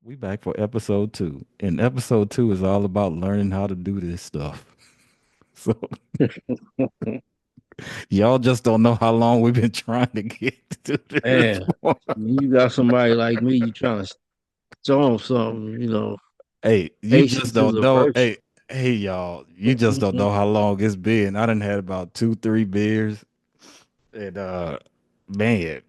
We back for episode 2. And episode 2 is all about learning how to do this stuff. So y'all just don't know how long we've been trying to get to this Man, point. you got somebody like me, you trying to show them something, Hey, you just patience is don't a know. virtue. Hey, y'all. You just don't know how long it's been. I done had about 2, 3 beers. And man,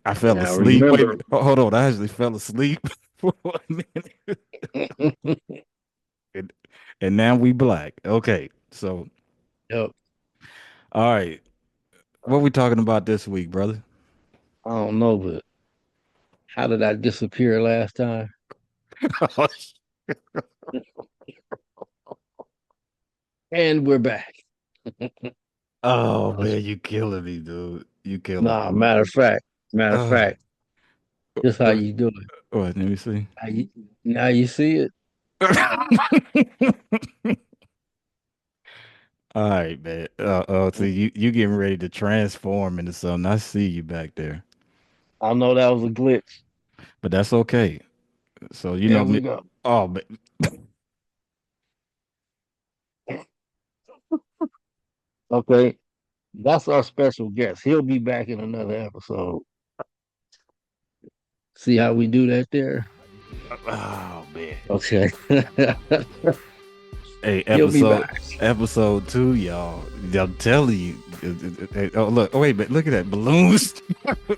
I fell Now asleep. Wait a remember, minute. Hold on. I actually fell asleep for a minute. And, and now we black. Okay. So yep, all right. What we talking about this week, brother? I don't know, but how did I disappear last time? And we're back. Oh man, you killing me, dude. You killing Nah, me. matter of Uh, fact, this how what, you do it. what? Let me see. How you, now you see it. All right, man. See you getting ready to transform into something. I see you back there, I know that was a glitch. but that's okay. So you know There me. we go. Oh, but Okay, that's our special guest. He'll be back in another episode. See how we do that there? oh man. Okay. Hey, He'll be episode back. episode 2, y'all. I'm telling you. Oh look. Oh wait, but look at that balloons.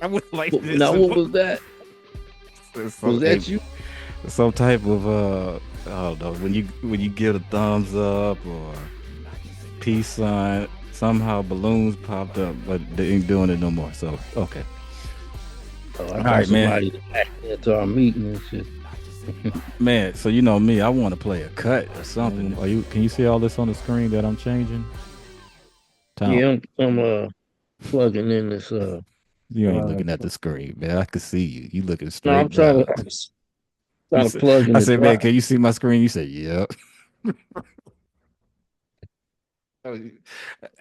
I would like this. Now, what was that? So, Was hey, that you? some type of I don't know, when you give a thumbs up or peace sign, somehow balloons popped up, but they ain't doing it no more. So okay. Oh, I All thought right, man. somebody hacked into our meeting and shit. Man, so you know me, I want to play a cut or something. Can you see all this on the screen that I'm changing? Tom, Yeah, I'm plugging in this you ain't line. looking at the screen, man. I can see you. You looking No, I'm straight down. You trying to said, plug in I this said, man, line. can you see my screen? You said, yep.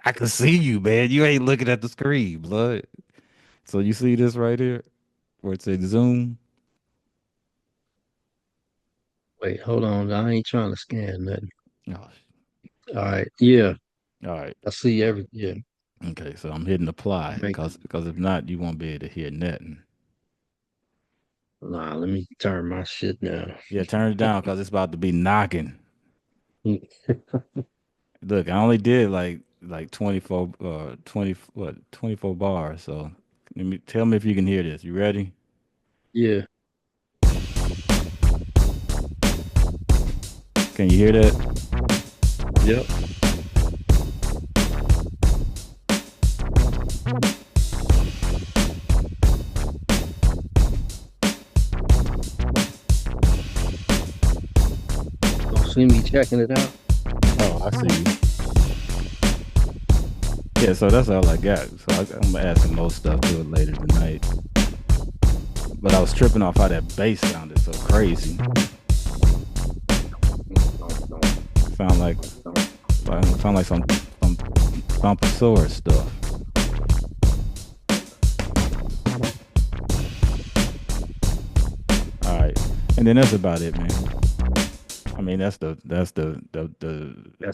I can see you, man. You ain't looking at the screen, blood. So you see this right here where it says Zoom? Wait, hold on. I ain't trying to scan nothing. Oh, All right. Yeah, all right. I see every. Yeah, Okay, so I'm hitting apply make. because if not, you won't be able to hear nothing. Nah, let me turn my shit down. Yeah, turn it down because it's about to be knocking. Look, I only did like 24 20 what 24 bars. So tell me if you can hear this. You ready? Yeah. Can you hear that? Yep. Don't see me checking it out. Oh, I see you. Yeah, so that's all I got. So I'm gonna add some more stuff to it later tonight. But I was tripping off how that bass sounded so crazy. Sound like sound like some Thumpasaurus stuff. All right, and then that's about it, man. I mean, that's the That's the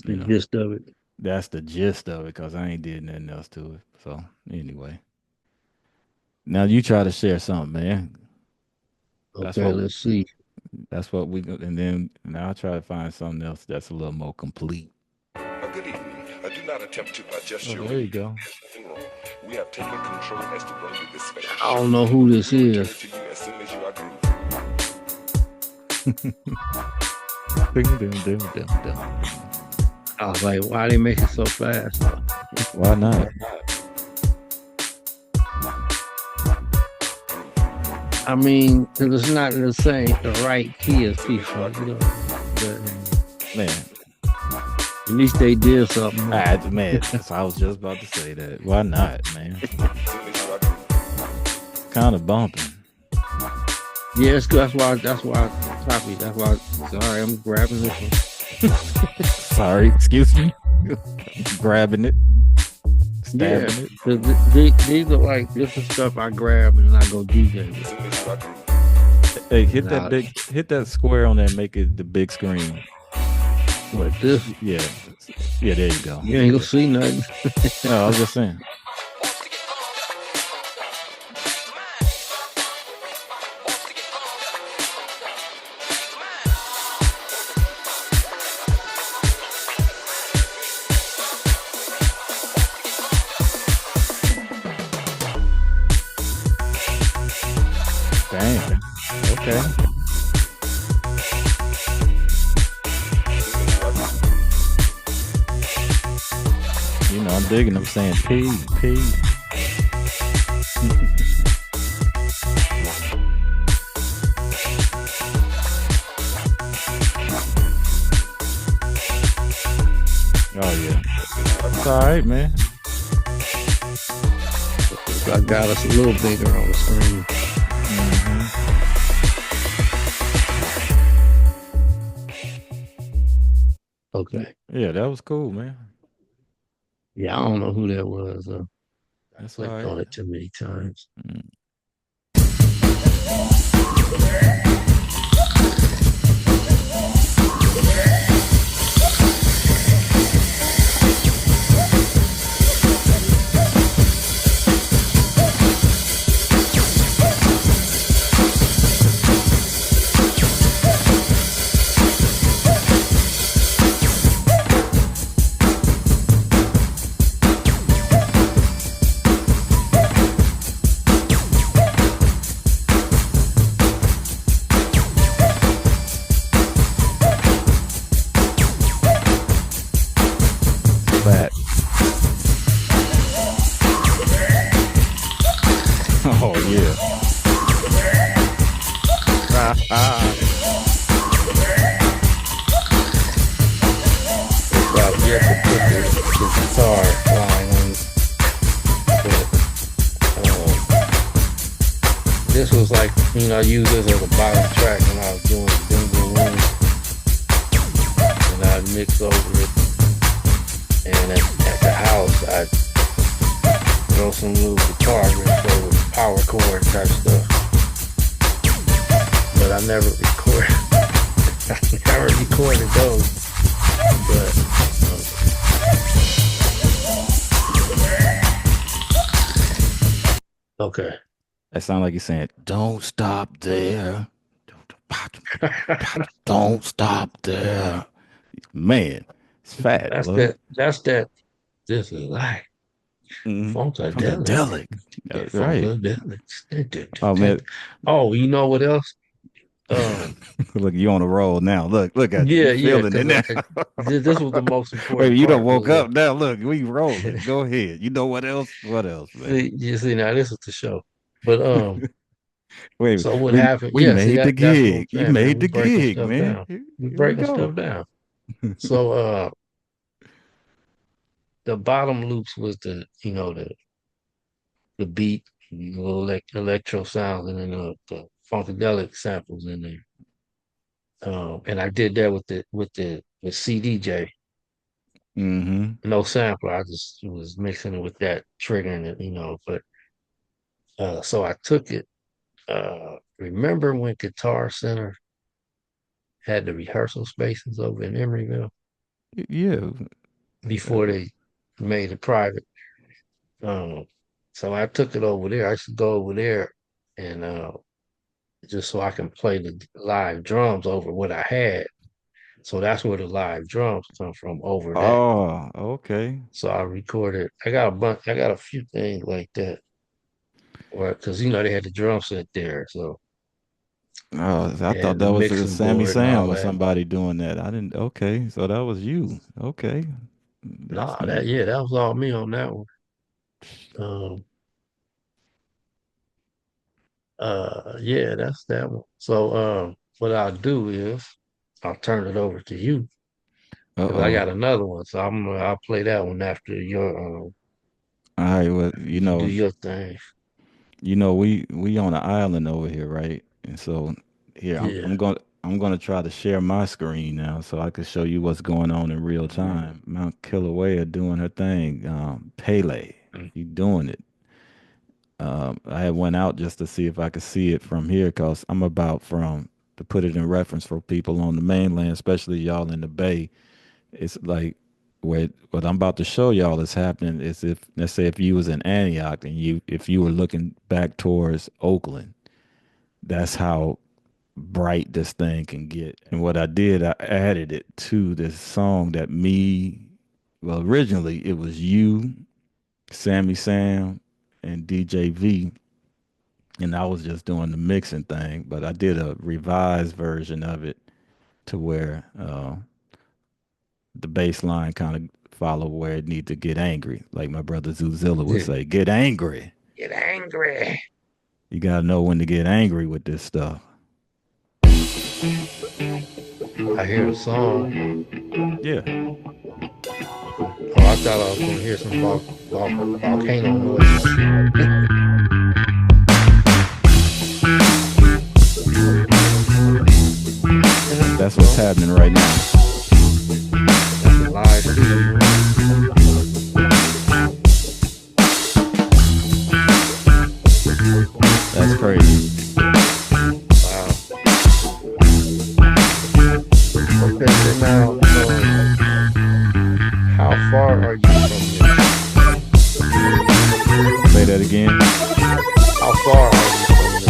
you know gist of it. that's the gist of it because I ain't did nothing else to it. So anyway, now you try to share something, man. That's Okay, what let's see. that's what we go, and then now I try to find something else that's a little more complete. Good evening. Do not attempt to adjust Oh, your there you reading. go. There's nothing wrong. We have taken control as to bring you this special I show. don't know who this We will return it is. to you as soon as you are grooved. Ding, ding, ding, ding, ding. I was like, why they make it so fast? Why not? I mean, 'cause it's not the same, the right key as people. But Man, at least they did something. man, so I was just about to say that. Why not, man? As soon as you are grooved. Kind of bumping. Yes, that's why I copied. That's why. Sorry, I'm grabbing this one. Sorry, excuse me. Grabbing it, Yeah, stabbing it. 'cause these are like this is stuff I grab and then I go DJ As with. soon as you are grooved. Hey, and I hit that square on there and make it the big screen. what this? Yeah, yeah. There you go. You ain't gonna see nothing. No, I was just saying. Damn. Okay. You know, I'm digging. I'm saying P, P. Oh yeah. It's all right, man. I got us a little bigger on the screen. Hmm. Okay. Yeah, that was cool, man. Yeah, I don't know who that was. I That's all clicked right. on it too many times. Mm. Fat. Oh yeah. So I've yet to put the guitar line on but this was like, I used this as a bottom track when I was doing Boom Boom Boom, and I'd mix over it. And at the house, I'd throw some little guitar riffs over power chord type stuff. But I never recorded. I never recorded those. But okay. That sounds like you're saying, "Don't stop there. Don't stop there." Man, it's fat, That's look. that. That's that. This is like Funkadelic. Funkadelic. Right. Oh Funkadelic. man, Oh, you know what else? Um, look, you on a roll now. Look at you. You yeah, feeling it because now. this was the most Wait, important you don't part woke was up now. Look, we rolling. Go ahead. You know what else? What else, man? see now this is the show. But Wait, so what we happened? we Yeah, see made the that's what I'm gig. You saying, man. made We the breaking gig, stuff man. down. We Here we breaking go. stuff down. So the bottom loops was the beat, little electro sounds, and then the funkadelic samples in there. And I did that with CDJ, Mm-hmm. no sampler. I just was mixing it with that, triggering it, But so I took it. Remember when Guitar Center had the rehearsal spaces over in Emeryville Yeah. before they made it private? Um, so I took it over there. I used to go over there and just so I can play the live drums over what I had. So that's where the live drums come from over that. Oh, okay. So I recorded. I got a bunch. I got a few things like that, or because they had the drum set there, so Oh, I thought and the that was mixing Sammy board and Sam all or that. somebody doing that. I didn't. Okay, so that was you. Okay, that's Nah, that was all me on that one. Um, yeah, that's that one. So what I'll do is I'll turn it over to you because I uh-oh. got another one. So I'll play that one after All right, well, you do your thing. we on an island over here, right? And so here Yeah. I'm gonna try to share my screen now so I can show you what's going on in real time. Mount Kīlauea doing her thing. Pele, you doing it. I had went out just to see if I could see it from here, cause I'm about from to put it in reference for people on the mainland, especially y'all in the Bay. It's like what I'm about to show y'all is happening is if let's say if you was in Antioch and you if you were looking back towards Oakland, that's how bright this thing can get. And what I did, I added it to this song that well, originally it was you, Sammy Sam, and DJ V, and I was just doing the mixing thing, but I did a revised version of it to where the bass line kind of follow where it need to get angry. Like my brother Zuzilla would Yeah. say, get angry. Get angry. You gotta know when to get angry with this stuff. I hear a song. Yeah. Oh, I thought I was gonna hear some volcano noise. That's what's happening right now. That's a live feed. That's crazy. Wow. Okay, so now, how far are you from this? Say that again. How far are you from this?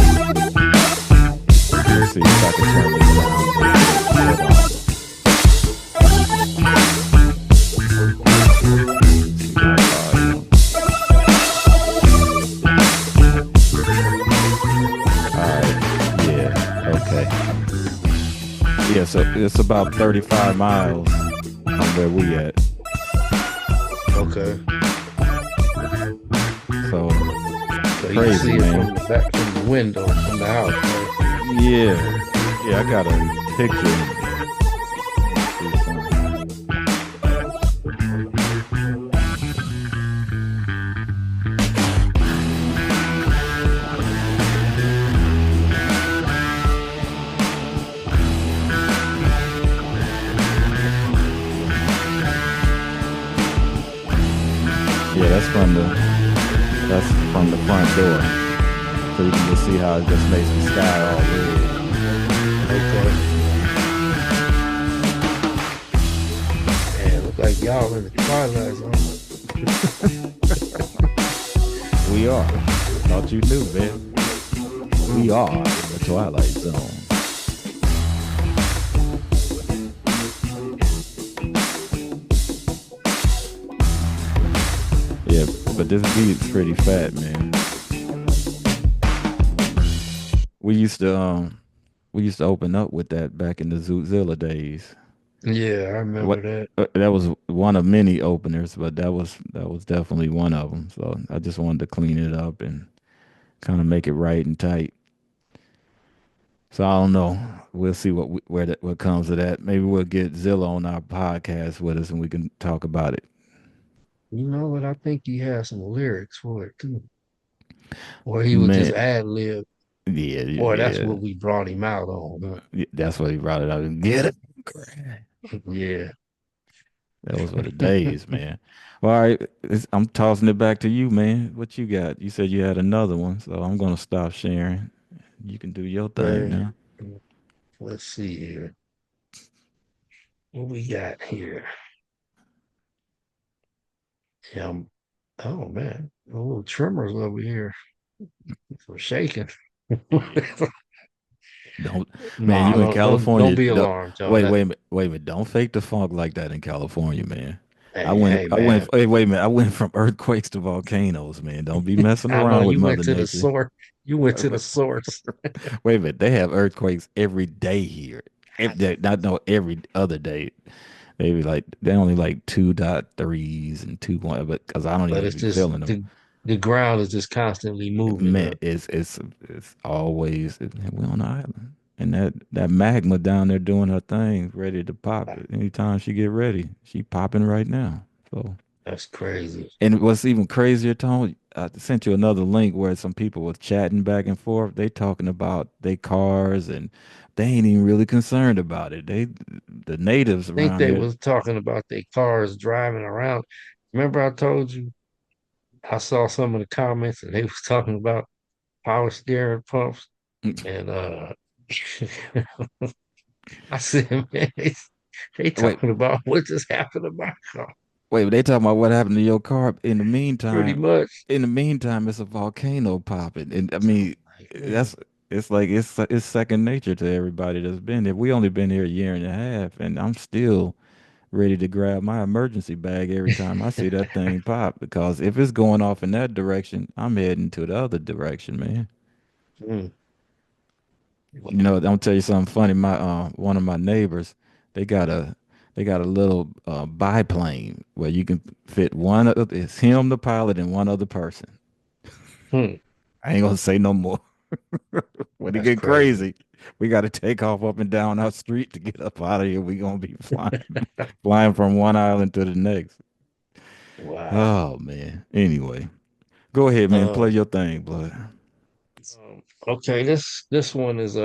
Let's see if I can turn this around. Alright, yeah, okay. Yeah, so it's about 35 miles from where we at. Okay. So So you can crazy, see it man. from the back, from the window, from the house. Right? Yeah, I got a picture. Yeah, that's from the front door. So you can just see how it just makes the sky all red. Okay. Man, look like y'all in the twilight zone. We are. Thought you knew, man. We are in the Twilight Zone. Yeah, but this beat's pretty fat, man. We used to open up with that back in the Zoozilla days. Yeah, I remember What that. that was one of many openers, but that was definitely one of them. So I just wanted to clean it up and kind of make it right and tight. So I don't know. We'll see what comes of that. Maybe we'll get Zilla on our podcast with us and we can talk about it. You know what? I think he has some lyrics for it too. Or he would just Man, ad lib. yeah, Boy, that's yeah, what we brought him out on. yeah. That's what he brought it out. Get it. Huh? Yeah. Those were the days, man. Well, all right, I'm tossing it back to you, man. What you got? You said you had another one, so I'm gonna stop sharing. You can do your thing Man, now. let's see here. What we got here? Yeah, oh man, a little tremors over here. I'm shaking. Don't, man. Nah, You in don't California? be alarmed, y'all. Wait, That, wait a minute. Don't fake the funk like that in California, man. hey, I went. man. Hey, wait a minute. I went from earthquakes to volcanoes, man. Don't be messing I know around with you went Mother to the Nature. source. You went to the source. Wait a minute. They have earthquakes every day here. Not no every other day. Maybe like they only like 2.3s and 2 but because I don't But even it's be just feeling them. the ground is just constantly moving. Man, it's always we on the island. And that magma down there doing her thing, ready to pop. Anytime she get ready, she popping right now. So That's crazy. and what's even crazier, Tony, I sent you another link where some people were chatting back and forth. They talking about their cars and they ain't even really concerned about it. The natives Think around they here, was talking about their cars driving around. Remember I told you I saw some of the comments and they was talking about power steering pumps and I said, man, they Wait, talking about what just happened to my car. wait, they talking about what happened to your car. Pretty much. In the meantime, it's a volcano popping, and I mean, Like, man. that's it's like it's second nature to everybody that's been here. We only been here a year and a half, and I'm still ready to grab my emergency bag every time I see that thing pop because if it's going off in that direction, I'm heading to the other direction, man. Mm. You know, I'm gonna tell you something funny. My one of my neighbors, they got a they got a little biplane where you can fit it's him the pilot and one other person. Hmm. I ain't gonna say no more. When it That's get crazy. crazy, we got to take off up and down our street to get up out of here. We gonna be flying from one island to the next. Wow. Oh man. Anyway, go ahead, man. Play Um, your thing, blood. okay, this one is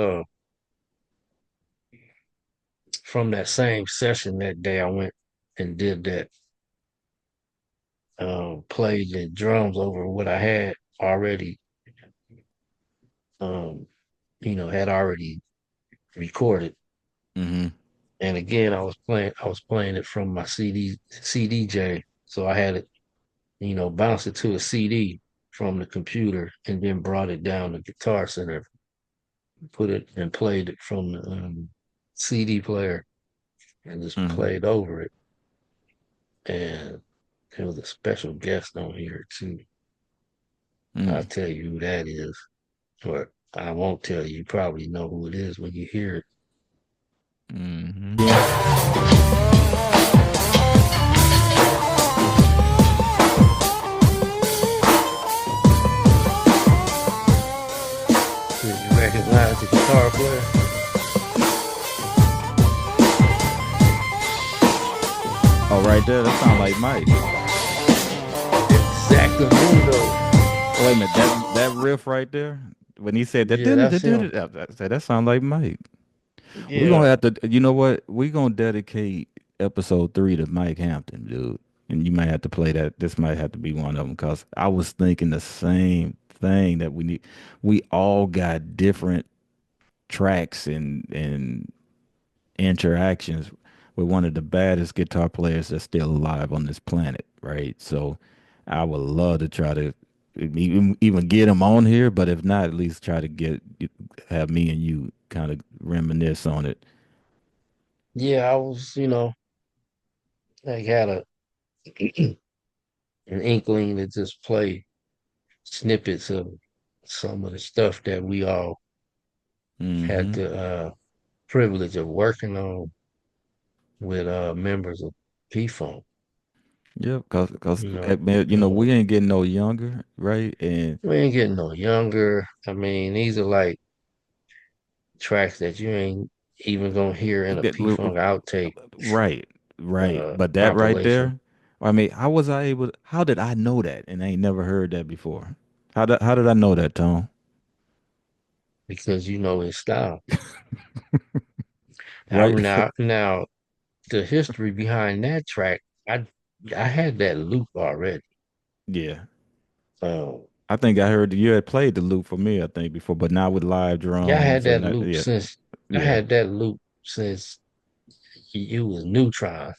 from that same session that day. I went and did that. Played the drums over what I had already. Um, had already recorded. Mm-hmm. And again, I was playing it from my CDJ. So I had it, bounced it to a CD from the computer and then brought it down to Guitar Center, put it and played it from the CD player and just Mm-hmm. played over it. And there was a special guest on here too. I'll Mm-hmm. tell you who that is, but I won't tell you. You probably know who it is when you hear it. Mm-hmm. Did you recognize the guitar player? Oh, right there, that sound like Mike. Exactamundo. Wait a minute, that riff right there, when he said that, Yeah, that's him. I said that sound like Mike. We're Yeah. gonna have to, you know what? We're gonna dedicate episode 3 to Mike Hampton, dude. And you might have to play that. This might have to be one of them because I was thinking the same thing that we need. We all got different tracks and interactions with one of the baddest guitar players that's still alive on this planet, right? So I would love to try to even get him on here, but if not, at least try to have me and you kind of reminisce on it. Yeah, I was, I had an inkling to just play snippets of some of the stuff that we all had Mm-hmm. the privilege of working on with members of P-Funk. Yep, cause You know, man, you know, we ain't getting no younger, right? And we ain't getting no younger. I mean, these are like tracks that you ain't even gonna hear in a that, P-Funk outtake right, right. But that right compilation there, I mean, how was I able? How did I know that? And I ain't never heard that before. How did I know that, Tom? because you know his style. I Right? now the history behind that track, I had that loop already. Yeah. Um, I think I heard you had played the loop for me, I think, before, but not with live yeah, drums and yeah, I yeah. had that loop since you was Neutron.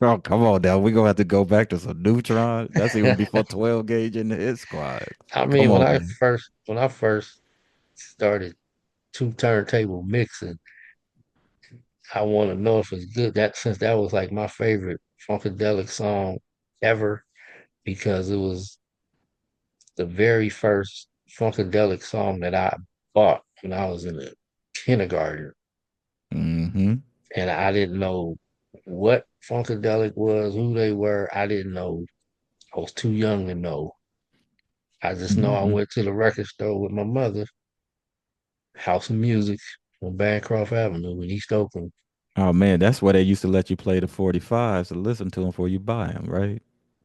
Oh, come on now. We're gonna have to go back to some Neutron. That's even before 12 gauge in the hit squad. I Come mean, on, man. when I first started two turntable mixing, I want to know if it's good. That since that was like my favorite Funkadelic song ever because it was the very first Funkadelic song that I bought when I was in the kindergarten, Mm-hmm. and I didn't know what Funkadelic was, who they were. I didn't know. I was too young to know. I just know I Mm-hmm. went to the record store with my mother, House of Music on Bancroft Avenue in East Oakland. Oh man, that's why they used to let you play the 45s to listen to them before you buy them, right?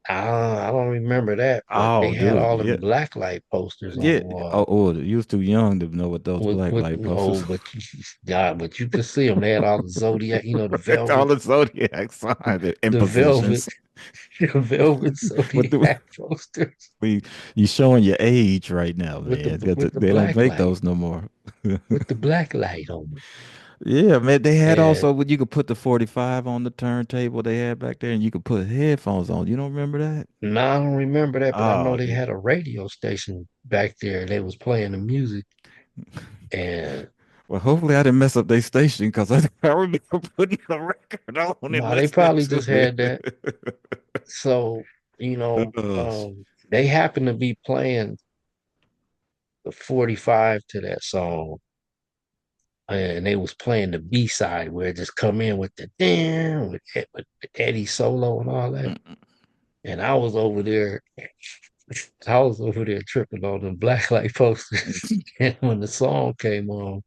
I don't remember that, but they Oh, had dude, all the yeah, black light posters on yeah. the wall. Oh, you was too young to know what those black light Oh, posters. but you could see them. They had all the Zodiac, the All velvet, the zodiac signs and the velvet, positions. The Velvet What the Zodiac posters we you showing your age right now, man. 'Cause with the they don't black make light, those no more. with the black light on Yeah, man. They it. had And also when you could put the 45 on the turntable they had back there, and you could put headphones on. You don't remember that? now I don't remember that, but I know Oh they yeah. had a radio station back there. They was playing the music, and Well, hopefully I didn't mess up their station because I remember putting the record on and no, they listening probably to just had that. it. So, Uh, they happened to be playing the 45 to that song, and they was playing the B side where it just come in with the damn with Eddie solo and all that. And I was over there tripping on the black light posters. And when the song came on,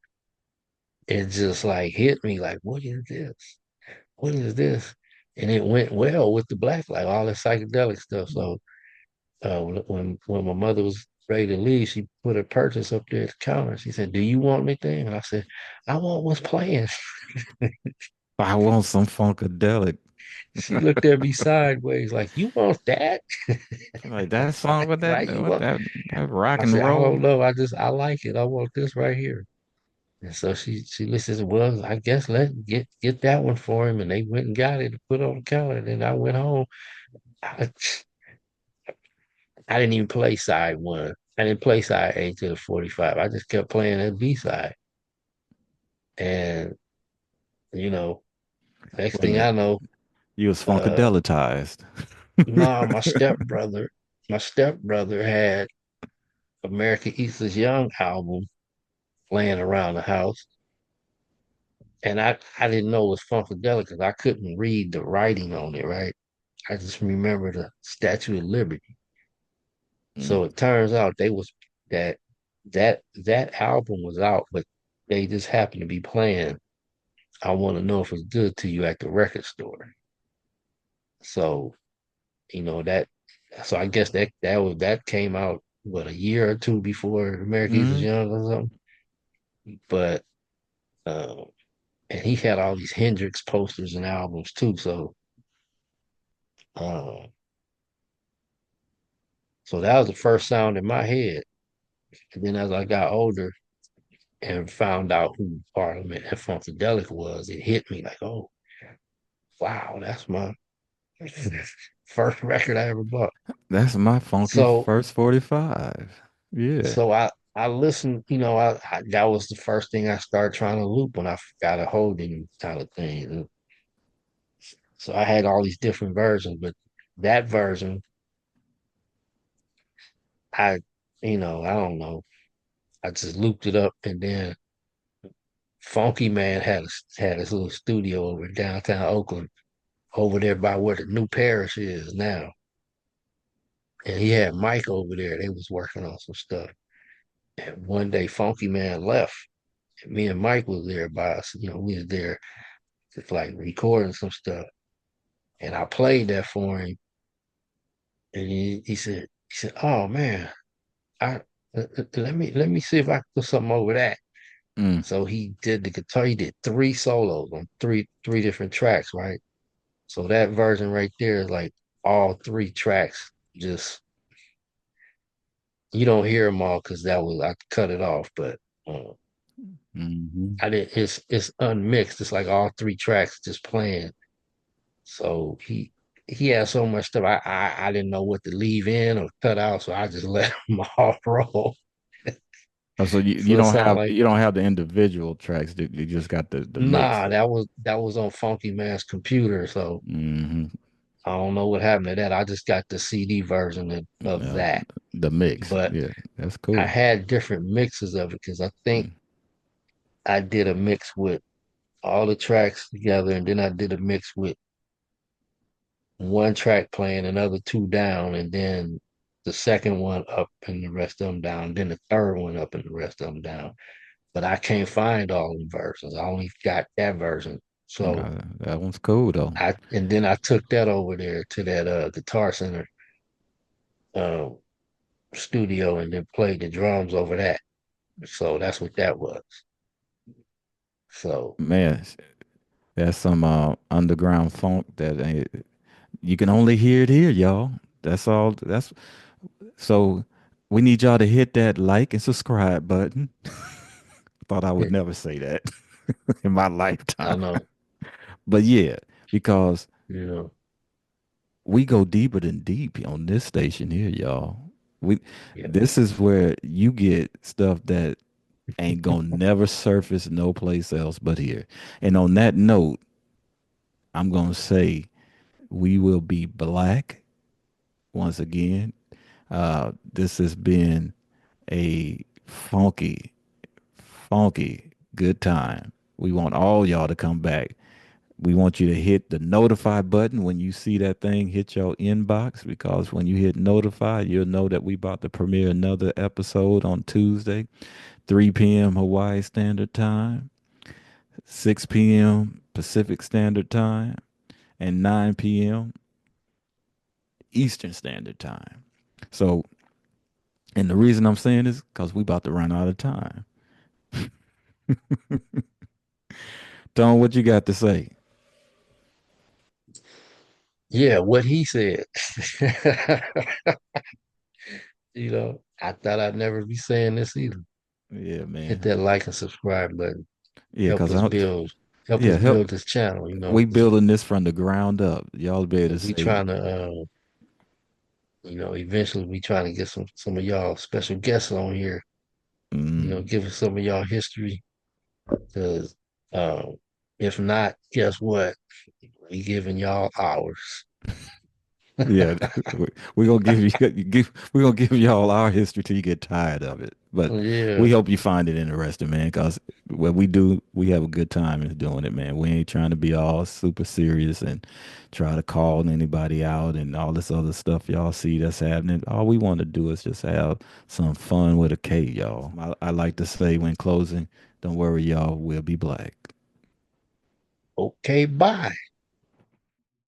it just like hit me like, what is this? What is this? And it went well with the black light, all the psychedelic stuff. So when my mother was ready to leave, she put her purchase up there at the counter. She said, "Do you want anything?" And I said, "I want what's playing." I want some Funkadelic. She looked at me sideways, like, "You want that?" Like that song with that Right? You with want? that rock I and said, "I roll. don't know. I like it. I want this right here." And so she listens. Well, I guess let get that one for him. And they went and got it and put it on the counter. And then I went home. I, I didn't even play side one. I didn't play side A to the 45. I just kept playing that B side. And you know, next Wait a thing I minute. know, You was uh, Funkadelitized. nah, my stepbrother had America East is Young album laying around the house. And I didn't know it was Funkadelic because I couldn't read the writing on it, right? I just remember the Statue of Liberty. Mm. So it turns out they was that that album was out, but they just happened to be playing I Want to Know If It's Good to You at the record store. So, you know, that so I guess that came out what a year or two before America East is Mm. Young or something. But uh, and he had all these Hendrix posters and albums too. Uh, so that was the first sound in my head. And then as I got older and found out who Parliament and Funkadelic was, it hit me like, oh wow, that's my first record I ever bought. That's my funky So first 45. Yeah. so I listened, that was the first thing I started trying to loop when I got a holding kind of thing. And so I had all these different versions, but that version, I, I don't know. I just looped it up, and then Funky Man had his little studio over in downtown Oakland, over there by where the new parish is now. And he had Mike over there. They was working on some stuff. And one day Funky Man left. And me and Mike was there by us. We was there just like recording some stuff. And I played that for him. And he said, "Oh man, I let me see if I can put something over that." Mm. So he did the guitar. He did three solos on three different tracks, right? So that version right there is like all three tracks. Just you don't hear them all because that was I cut it off, but uh, Hmm. I did. It's unmixed. It's like all three tracks just playing. So he had so much stuff. I didn't know what to leave in or cut out, so I just let them all roll. Oh, so So it sounded like you don't have the individual tracks. You just got the mix. nah. That was on Funky Man's computer, so Hmm. I don't know what happened to that. I just got the CD version of Uh, that, the mix. but Yeah, that's I cool. had different mixes of it because I think Mm. I did a mix with all the tracks together, and then I did a mix with one track playing, another two down, and then the second one up and the rest of them down, then the third one up and the rest of them down. But I can't find all the versions. I only got that version. So That one's cool though. then I took that over there to that Guitar Center uh, studio and then played the drums over that. So that's what that was. So Man, that's some underground funk that ain't. You can only hear it here, y'all. That's all. That's so. We need y'all to hit that like and subscribe button. Thought I would never say that in my I lifetime, know, but yeah, because you know, we go deeper than deep on this station here, y'all. We yeah. This is where you get stuff that ain't gonna never surface no place else but here. And on that note, I'm gonna say we will be black once again. This has been a funky good time. We want all y'all to come back. We want you to hit the notify button when you see that thing hit your inbox, because when you hit notify, you'll know that we about to premiere another episode on Tuesday, 3 p.m. Hawaii Standard Time, 6 p.m. Pacific Standard Time, and 9 p.m. Eastern Standard Time. So, and the reason I'm saying this because we about to run out of time. Don, what you got to say? Yeah, what he said. You know, I thought I'd never be saying this either. Yeah, Hit man. that like and subscribe button. Yeah, Help because us I, build, help yeah, us help. build this channel, We building this from the ground up. Y'all be able to we say, trying to, eventually we trying to get some of y'all special guests on here. mm, Give us some of y'all history. Because if not, guess what? We giving y'all ours. yeah, we gonna give we gonna give y'all our history till you get tired of it. But Yeah. we hope you find it interesting, man. Because what we do, we have a good time in doing it, man. We ain't trying to be all super serious and try to call anybody out and all this other stuff y'all see that's happening. All we want to do is just have some fun with a K, y'all. I like to say when closing, don't worry, y'all. We'll be black. Okay, bye.